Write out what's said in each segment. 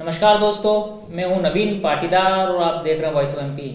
नमस्कार दोस्तों, मैं हूं नवीन पाटीदार और आप देख रहे हैं वॉइस ऑफ एमपी।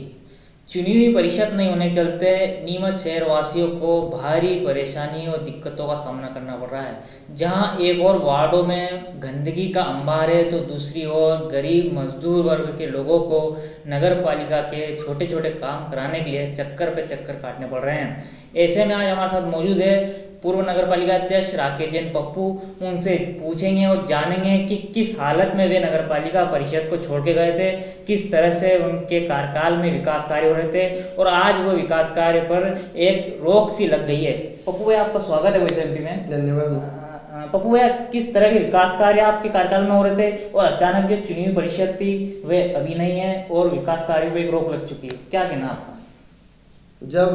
चुनी हुई परिषद नहीं होने के चलते नीमच शहर वासियों को भारी परेशानी और दिक्कतों का सामना करना पड़ रहा है। जहां एक और वार्डों में गंदगी का अंबार है तो दूसरी ओर गरीब मजदूर वर्ग के लोगों को नगर पालिका के छोटे छोटे काम कराने के लिए चक्कर पे चक्कर काटने पड़ रहे हैं। ऐसे में आज हमारे साथ मौजूद है पूर्व नगर पालिका अध्यक्ष राकेश जैन पप्पू। उनसे पूछेंगे और जानेंगे कि किस हालत में वे नगर पालिका परिषद को छोड़ के गए थे, किस तरह से उनके कार्यकाल में विकास कार्य हो रहे थे और आज वो विकास कार्य पर एक रोक सी लग गई है। पप्पू भाई, आपका स्वागत है वॉइस एमपी में। धन्यवाद। पप्पू भाई, किस तरह के विकास कार्य आपके कार्यकाल में हो रहे थे और अचानक जो चुनी हुई परिषद थी वे अभी नहीं है और विकास कार्य पर एक रोक लग चुकी है, क्या कहना आपका? जब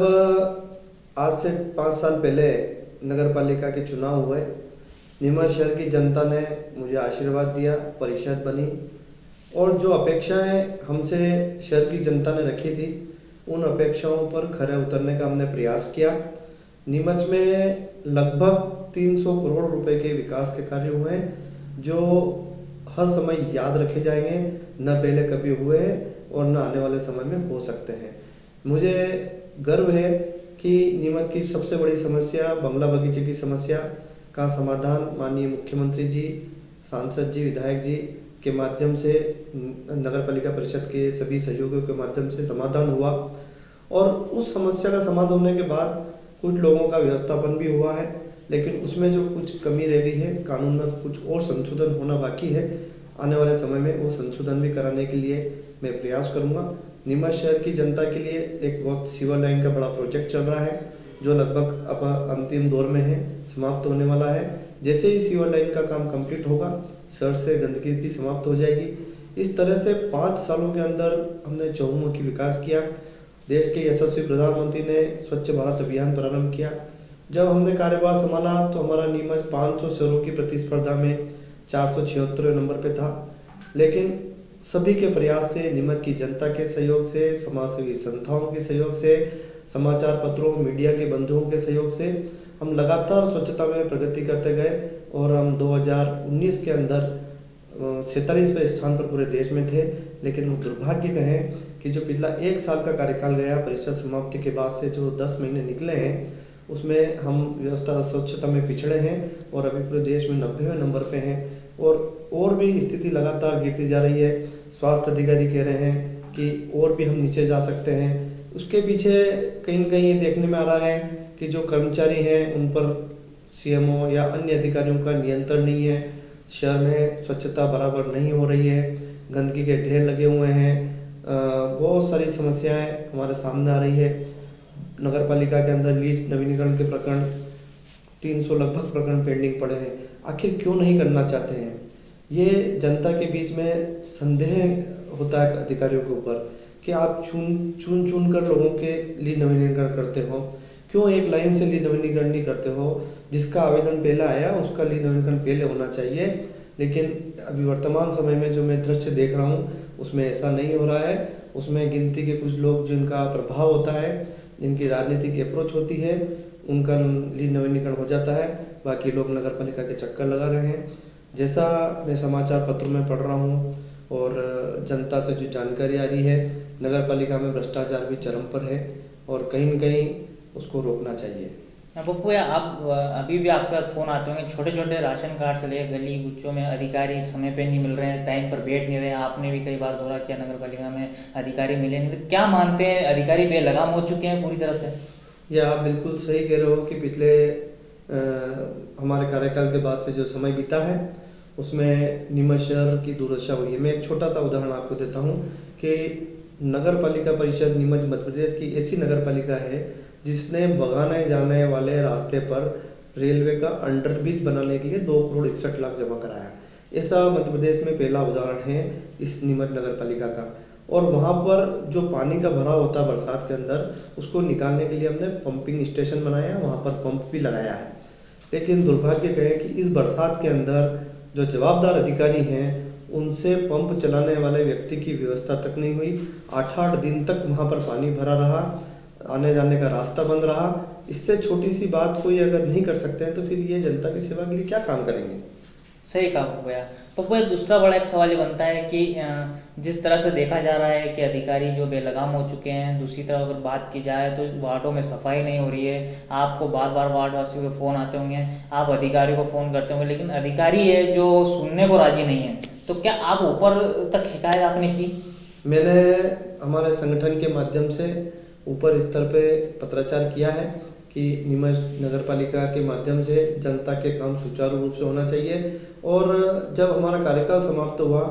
आज से 5 साल पहले नगर पालिका के चुनाव हुए, नीमच शहर की जनता ने मुझे आशीर्वाद दिया, परिषद बनी और जो अपेक्षाएं हमसे शहर की जनता ने रखी थी उन अपेक्षाओं पर खरे उतरने का हमने प्रयास किया। नीमच में लगभग 300 करोड़ रुपए के विकास के कार्य हुए हैं जो हर समय याद रखे जाएंगे, न पहले कभी हुए और न आने वाले समय में हो सकते हैं। मुझे गर्व है कि नीमच की सबसे बड़ी समस्या बंगला बगीचे की समस्या का समाधान माननीय मुख्यमंत्री जी, सांसद जी, विधायक जी के माध्यम से, नगर पालिका परिषद के सभी सहयोगियों के माध्यम से समाधान हुआ और उस समस्या का समाधान होने के बाद कुछ लोगों का व्यवस्थापन भी हुआ है, लेकिन उसमें जो कुछ कमी रह गई है, कानून में कुछ और संशोधन होना बाकी है। आने वाले समय में वो संशोधन भी कराने के लिए मैं प्रयास करूँगा। नीमच शहर की जनता के लिए एक बहुत सीवर लाइन का बड़ा प्रोजेक्ट चल रहा है जो लगभग अब अंतिम दौर में है, समाप्त होने वाला है। जैसे ही सीवर लाइन का काम कंप्लीट होगा, शहर से गंदगी भी समाप्त हो जाएगी। इस तरह से 5 सालों के अंदर हमने चहुमुखी विकास किया। देश के यशस्वी प्रधानमंत्री ने स्वच्छ भारत अभियान प्रारंभ किया। जब हमने कार्यभार संभाला तो हमारा नीमच 500 शहरों की प्रतिस्पर्धा में 476 नंबर पे था, लेकिन सभी के प्रयास से, नीमच की जनता के सहयोग से, समाजसेवी संस्थाओं के सहयोग से, समाचार पत्रों, मीडिया के बंधुओं के सहयोग से हम लगातार स्वच्छता में प्रगति करते गए और हम 2019 के अंदर 47वें स्थान पर पूरे देश में थे। लेकिन दुर्भाग्य कहें कि जो पिछला 1 साल का कार्यकाल गया परिषद समाप्ति के बाद से, जो 10 महीने निकले हैं, उसमें हम व्यवस्था स्वच्छता में पिछड़े हैं और अभी पूरे देश में 90वें नंबर पे हैं और भी स्थिति लगातार गिरती जा रही है। स्वास्थ्य अधिकारी कह रहे हैं कि और भी हम नीचे जा सकते हैं। उसके पीछे कहीं न कहीं ये देखने में आ रहा है कि जो कर्मचारी हैं उन पर सीएमओ या अन्य अधिकारियों का नियंत्रण नहीं है। शहर में स्वच्छता बराबर नहीं हो रही है, गंदगी के ढेर लगे हुए हैं, बहुत सारी समस्याएं हमारे सामने आ रही है। नगर पालिका के अंदर लीज नवीनीकरण के प्रकरण 300 लगभग प्रकरण पेंडिंग पड़े हैं। आखिर क्यों नहीं करना चाहते हैं? ये जनता के बीच में संदेह होता है अधिकारियों के ऊपर कि आप चुन कर लोगों के लीज नवीनीकरण करते हो, क्यों एक लाइन से लीज नवीनीकरण नहीं करते हो? जिसका आवेदन पहले आया उसका लीज नवीनीकरण पहले होना चाहिए, लेकिन अभी वर्तमान समय में जो मैं दृश्य देख रहा हूँ उसमें ऐसा नहीं हो रहा है। उसमें गिनती के कुछ लोग जिनका प्रभाव होता है, जिनकी राजनीतिक अप्रोच होती है, उनका लीज नवीनीकरण हो जाता है, बाकी लोग नगर पालिका के चक्कर लगा रहे हैं। जैसा मैं समाचार पत्रों में पढ़ रहा हूँ और जनता से जो जानकारी आ रही है, नगर पालिका में भ्रष्टाचार भी चरम पर है और कहीं न कहीं उसको रोकना चाहिए। पप्पू, आप अभी भी आपके पास फ़ोन आते होंगे, छोटे छोटे राशन कार्ड से लेकर गली गुच्चों में अधिकारी समय पे नहीं मिल रहे हैं, टाइम पर बैठ नहीं रहे हैं। आपने भी कई बार दौरा किया नगर पालिका में, अधिकारी मिले नहीं। तो क्या मानते हैं, अधिकारी बेलगाम हो चुके हैं पूरी तरह से? या आप बिल्कुल सही कह रहे हो कि पिछले हमारे कार्यकाल के बाद से जो समय बीता है उसमें नीमच शहर की दुर्दशा हुई है। मैं एक छोटा सा उदाहरण आपको देता हूँ कि नगर पालिका परिषद नीमच मध्य प्रदेश की ऐसी नगर पालिका है जिसने बगाने जाने वाले रास्ते पर रेलवे का अंडरब्रिज बनाने के लिए 2,61,00,000 जमा कराया। ऐसा मध्य प्रदेश में पहला उदाहरण है इस नीमच नगर पालिका का। और वहाँ पर जो पानी का भराव होता है बरसात के अंदर, उसको निकालने के लिए हमने पंपिंग स्टेशन बनाया, वहाँ पर पंप भी लगाया है। लेकिन दुर्भाग्य कहें कि इस बरसात के अंदर जो जवाबदार अधिकारी हैं उनसे पंप चलाने वाले व्यक्ति की व्यवस्था तक नहीं हुई। 8-8 दिन तक वहाँ पर पानी भरा रहा, आने जाने का रास्ता बंद रहा। इससे छोटी सी बात कोई अगर नहीं कर सकते हैं तो फिर ये जनता की सेवा के लिए क्या काम करेंगे? सही कहा पप्पू यार। पप्पू यार, दूसरा बड़ा एक सवाल ये बनता है कि जिस तरह से देखा जा रहा है कि अधिकारी जो बेलगाम हो चुके हैं, दूसरी तरफ अगर बात की जाए तो वार्डों में सफाई नहीं हो रही है। आपको बार बार वार्ड वासियों के फ़ोन आते होंगे, आप अधिकारियों को फ़ोन करते होंगे, लेकिन अधिकारी है जो सुनने को राजी नहीं है। तो क्या आप ऊपर तक शिकायत आपने की? मैंने हमारे संगठन के माध्यम से ऊपर स्तर पे पत्राचार किया है कि नीमच नगर पालिका के माध्यम से जनता के काम सुचारू रूप से होना चाहिए। और जब हमारा कार्यकाल समाप्त हुआ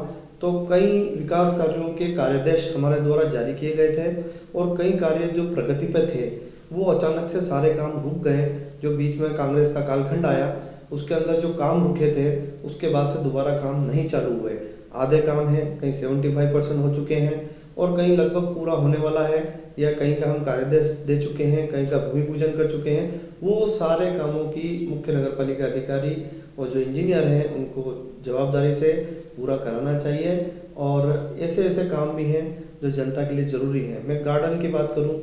तो कई विकास कार्यों के कार्यादेश हमारे द्वारा जारी किए गए थे और कई कार्य जो प्रगति पे थे वो अचानक से सारे काम रुक गए। जो बीच में कांग्रेस का कालखंड आया उसके अंदर जो काम रुके थे उसके बाद से दोबारा काम नहीं चालू हुए। आधे काम हैं, कहीं 75% हो चुके हैं और कहीं लगभग पूरा होने वाला है, या कहीं का हम कार्यादेश दे चुके हैं, कहीं का भूमि पूजन कर चुके हैं। वो सारे कामों की मुख्य नगर पालिका अधिकारी और जो इंजीनियर हैं उनको जवाबदारी से पूरा कराना चाहिए। और ऐसे ऐसे काम भी हैं जो जनता के लिए ज़रूरी है। मैं गार्डन की बात करूं,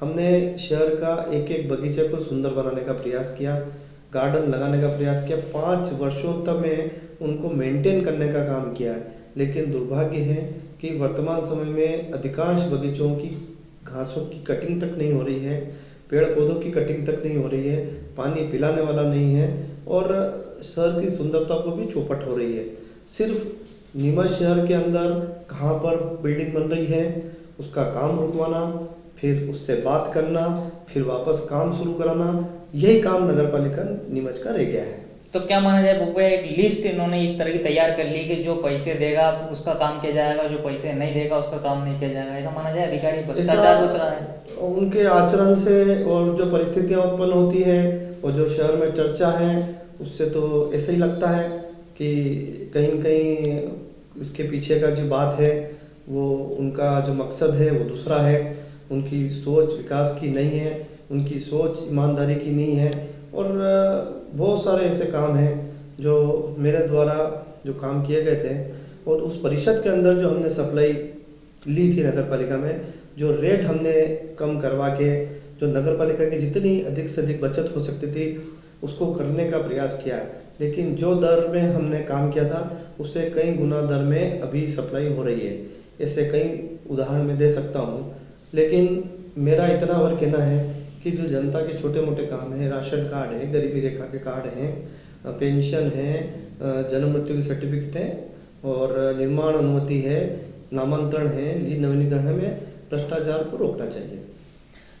हमने शहर का एक एक बगीचे को सुंदर बनाने का प्रयास किया, गार्डन लगाने का प्रयास किया। 5 वर्षों तक में उनको मेंटेन करने का काम किया है, लेकिन दुर्भाग्य है कि वर्तमान समय में अधिकांश बगीचों की घासों की कटिंग तक नहीं हो रही है, पेड़ पौधों की कटिंग तक नहीं हो रही है, पानी पिलाने वाला नहीं है और शहर की सुंदरता को भी चौपट हो रही है। सिर्फ नीमच शहर के अंदर कहाँ पर बिल्डिंग बन रही है उसका काम रुकवाना, फिर उससे बात करना, फिर वापस काम शुरू कराना, यही काम नगर पालिका नीमच का रह गया है। तो क्या माना जाए पप्पू, एक लिस्ट इन्होंने इस तरह की तैयार कर ली कि जो पैसे देगा उसका काम किया जाएगा, जो पैसे नहीं देगा उसका काम नहीं किया जाएगा, ऐसा माना जाए? अधिकारी भ्रष्टाचार होता रहा है उनके आचरण से और जो परिस्थितियां उत्पन्न होती है और जो शहर में चर्चा है उससे तो ऐसा ही लगता है कि कहीं न कहीं इसके पीछे का जो बात है वो उनका जो मकसद है वो दूसरा है। उनकी सोच विकास की नहीं है, उनकी सोच ईमानदारी की नहीं है। और बहुत सारे ऐसे काम हैं जो मेरे द्वारा जो काम किए गए थे और उस परिषद के अंदर जो हमने सप्लाई ली थी नगर पालिका में, जो रेट हमने कम करवा के जो नगर पालिका की जितनी अधिक से अधिक बचत हो सकती थी उसको करने का प्रयास किया है, लेकिन जो दर में हमने काम किया था उससे कई गुना दर में अभी सप्लाई हो रही है। ऐसे कई उदाहरण मैं दे सकता हूँ, लेकिन मेरा इतना और कहना है कि जो जनता के छोटे मोटे काम हैं, राशन कार्ड है, गरीबी रेखा के कार्ड हैं, पेंशन है, जन्म मृत्यु की सर्टिफिकेट है और निर्माण अनुमति है, नामांतरण है, लीज नवीनीकरण में भ्रष्टाचार को रोकना चाहिए।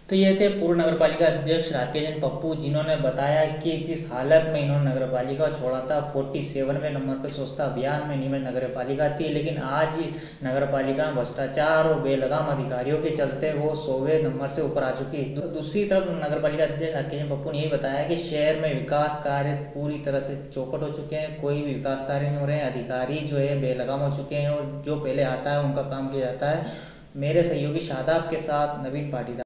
तो ये थे पूर्व नगर पालिका अध्यक्ष राकेश पप्पू, जिन्होंने बताया कि जिस हालत में इन्होंने नगर पालिका छोड़ा था, 47वें नंबर पर स्वच्छता अभियान में नीमच नगर पालिका थी, लेकिन आज ही नगर पालिका में भ्रष्टाचार और बेलगाम अधिकारियों के चलते वो 100वें नंबर से ऊपर आ चुकी। दूसरी तरफ नगर पालिका अध्यक्ष राकेश पप्पू ने यही बताया कि शहर में विकास कार्य पूरी तरह से चौपट हो चुके हैं, कोई भी विकास कार्य नहीं हो रहे हैं, अधिकारी जो है बेलगाम हो चुके हैं और जो पहले आता है उनका काम किया जाता है। मेरे सहयोगी शादाब के साथ नवीन पाटीदार।